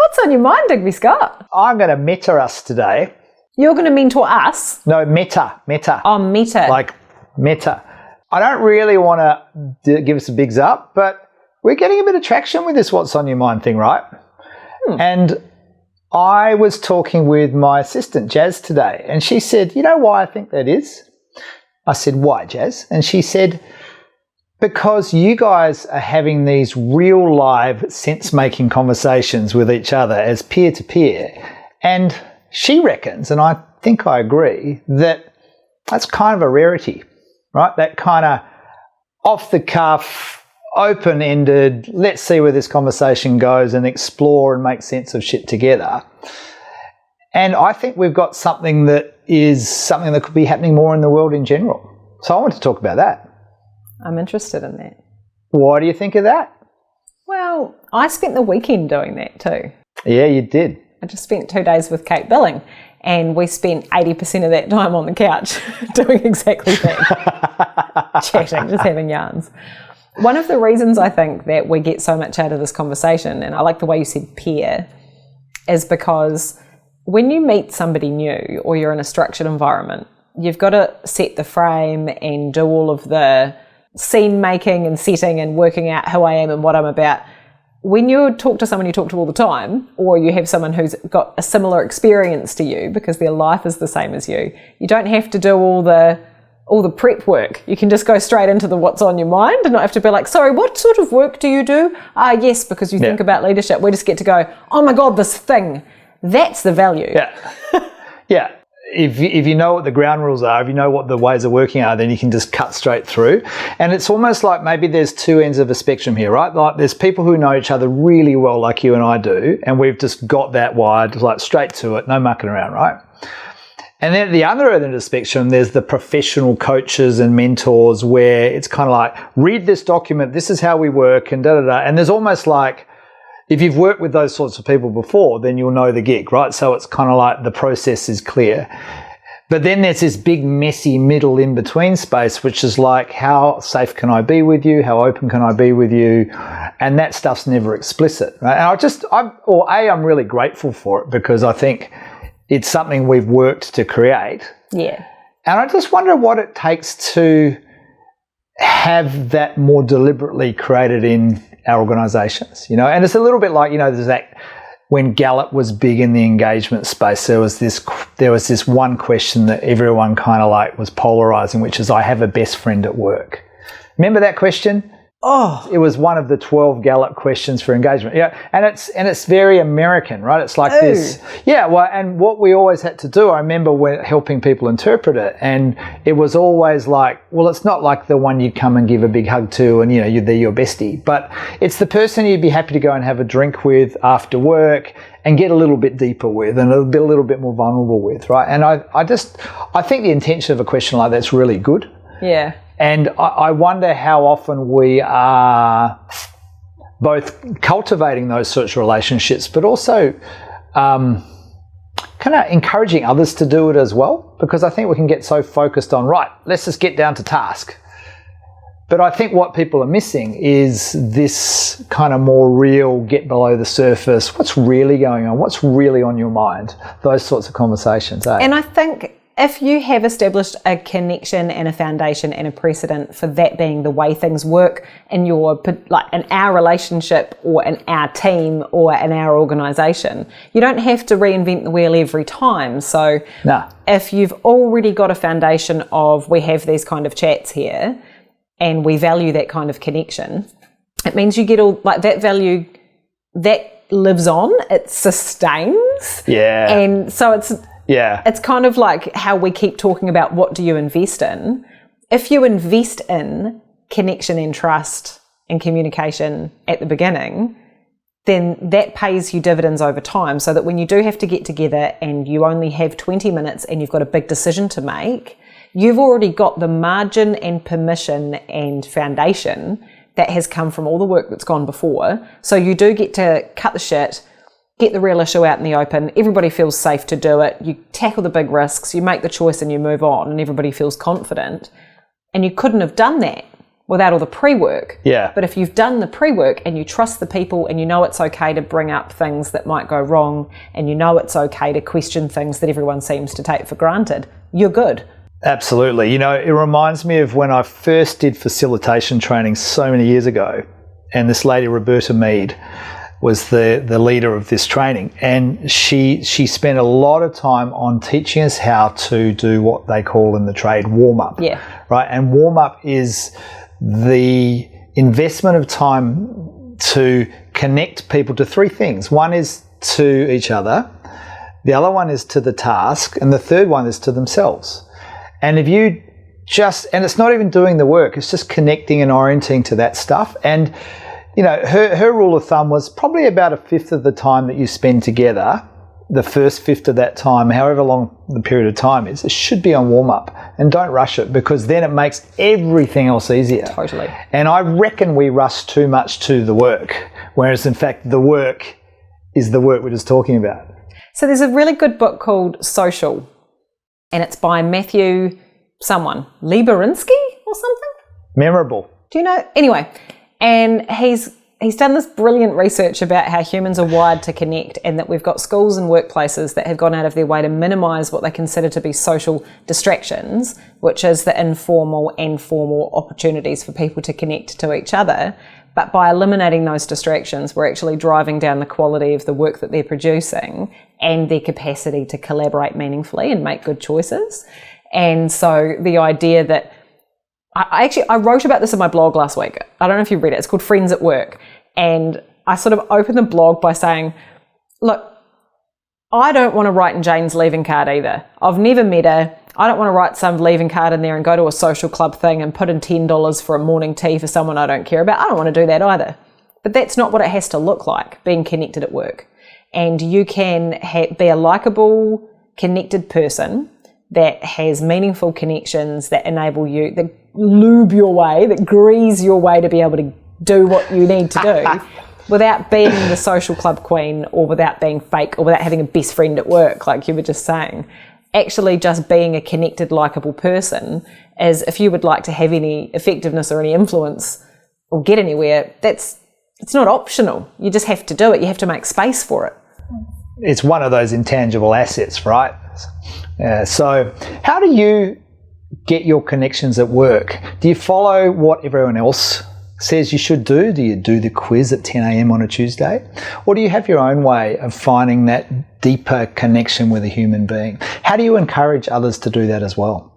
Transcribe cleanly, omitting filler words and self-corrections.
What's on your mind, Digby Scott? I'm going to meta us today. You're going to mentor us? No, meta. Oh, meta. Like meta. I don't really want to give us a bigs up, but we're getting a bit of traction with this what's on your mind thing, right? And I was talking with my assistant, Jazz, today, and she said, you know why I think that is? I said, why, Jazz? And she said, because you guys are having these real live sense-making conversations with each other as peer-to-peer. And she reckons, and I think I agree, that that's kind of a rarity, right? That kind of off-the-cuff, open-ended, let's see where this conversation goes and explore and make sense of shit together. And I think we've got something that could be happening more in the world in general. So I want to talk about that. I'm interested in that. What do you think of that? Well, I spent the weekend doing that too. Yeah, you did. I just spent 2 days with Kate Billing, and we spent 80% of that time on the couch doing exactly that. Chatting, just having yarns. One of the reasons I think that we get so much out of this conversation, and I like the way you said peer, is because when you meet somebody new or you're in a structured environment, you've got to set the frame and do all of the scene making and setting and working out who I am and what I'm about. When you talk to someone you talk to all the time, or you have someone who's got a similar experience to you because their life is the same as you don't have to do all the prep work. You can just go straight into the what's on your mind and not have to be like, sorry, what sort of work do you do? Yes, because you think about leadership. We just get to go, oh my God, this thing. That's the value. Yeah. Yeah. If you know what the ground rules are, if you know what the ways of working are, then you can just cut straight through. And it's almost like maybe there's two ends of a spectrum here, right? Like there's people who know each other really well like you and I do, and we've just got that wired, like straight to it, no mucking around, right? And then at the other end of the spectrum, there's the professional coaches and mentors where it's kind of like, read this document, this is how we work, and da-da-da. And there's almost like, if you've worked with those sorts of people before, then you'll know the gig, right? So it's kind of like the process is clear. But then there's this big, messy middle in-between space, which is like, how safe can I be with you? How open can I be with you? And that stuff's never explicit, right? And I'm really grateful for it because I think it's something we've worked to create. Yeah. And I just wonder what it takes to have that more deliberately created in our organisations, you know. And it's a little bit like, you know, there's that when Gallup was big in the engagement space, there was this one question that everyone kind of like was polarising, which is, I have a best friend at work. Remember that question? Oh, it was one of the 12 Gallup questions for engagement. Yeah, and it's very American, right? It's like this. Yeah, well, and what we always had to do, I remember when helping people interpret it, and it was always like, well, it's not like the one you'd come and give a big hug to, and you know, they're your bestie, but it's the person you'd be happy to go and have a drink with after work and get a little bit deeper with, and a little bit more vulnerable with, right? And I think the intention of a question like that's really good. Yeah. And I wonder how often we are both cultivating those sorts of relationships, but also kind of encouraging others to do it as well, because I think we can get so focused on, right, let's just get down to task. But I think what people are missing is this kind of more real, get below the surface, what's really going on, what's really on your mind, those sorts of conversations. Eh? And I think if you have established a connection and a foundation and a precedent for that being the way things work in our relationship or in our team or in our organisation, you don't have to reinvent the wheel every time. So if you've already got a foundation of, we have these kind of chats here and we value that kind of connection, it means you get all like that value that lives on, it sustains. Yeah. And so it's kind of like how we keep talking about, what do you invest in? If you invest in connection and trust and communication at the beginning, then that pays you dividends over time, so that when you do have to get together and you only have 20 minutes and you've got a big decision to make, you've already got the margin and permission and foundation that has come from all the work that's gone before. So you do get to cut the shit, get the real issue out in the open, everybody feels safe to do it, you tackle the big risks, you make the choice and you move on, and everybody feels confident. And you couldn't have done that without all the pre-work. Yeah. But if you've done the pre-work and you trust the people and you know it's okay to bring up things that might go wrong and you know it's okay to question things that everyone seems to take for granted, you're good. Absolutely. You know, it reminds me of when I first did facilitation training so many years ago, and this lady, Roberta Mead, was the leader of this training, and she spent a lot of time on teaching us how to do what they call in the trade warm-up. Yeah. Right? And warm-up is the investment of time to connect people to three things. One is to each other, the other one is to the task, and the third one is to themselves. And if you and it's not even doing the work, it's just connecting and orienting to that stuff. And, you know, her rule of thumb was probably about a fifth of the time that you spend together, the first fifth of that time, however long the period of time is, it should be on warm-up. And don't rush it, because then it makes everything else easier. Totally. And I reckon we rush too much to the work, whereas in fact the work is the work we're just talking about. So there's a really good book called Social, and it's by Matthew Liberinsky or something? Memorable. Do you know? Anyway, and he's done this brilliant research about how humans are wired to connect, and that we've got schools and workplaces that have gone out of their way to minimise what they consider to be social distractions, which is the informal and formal opportunities for people to connect to each other. But by eliminating those distractions, we're actually driving down the quality of the work that they're producing and their capacity to collaborate meaningfully and make good choices. And so the idea that I wrote about this in my blog last week. I don't know if you read it. It's called Friends at Work. And I sort of opened the blog by saying, look, I don't want to write in Jane's leaving card either. I've never met her. I don't want to write some leaving card in there and go to a social club thing and put in $10 for a morning tea for someone I don't care about. I don't want to do that either. But that's not what it has to look like, being connected at work. And you can be a likeable, connected person that has meaningful connections that enable you, that lube your way, that grease your way to be able to do what you need to do without being the social club queen, or without being fake, or without having a best friend at work, like you were just saying. Actually just being a connected, likeable person is, if you would like to have any effectiveness or any influence or get anywhere, it's not optional. You just have to do it. You have to make space for it. It's one of those intangible assets, right? So how do you get your connections at work? Do you follow what everyone else says you should do? Do you do the quiz at 10 a.m. on a Tuesday? Or do you have your own way of finding that deeper connection with a human being? How do you encourage others to do that as well?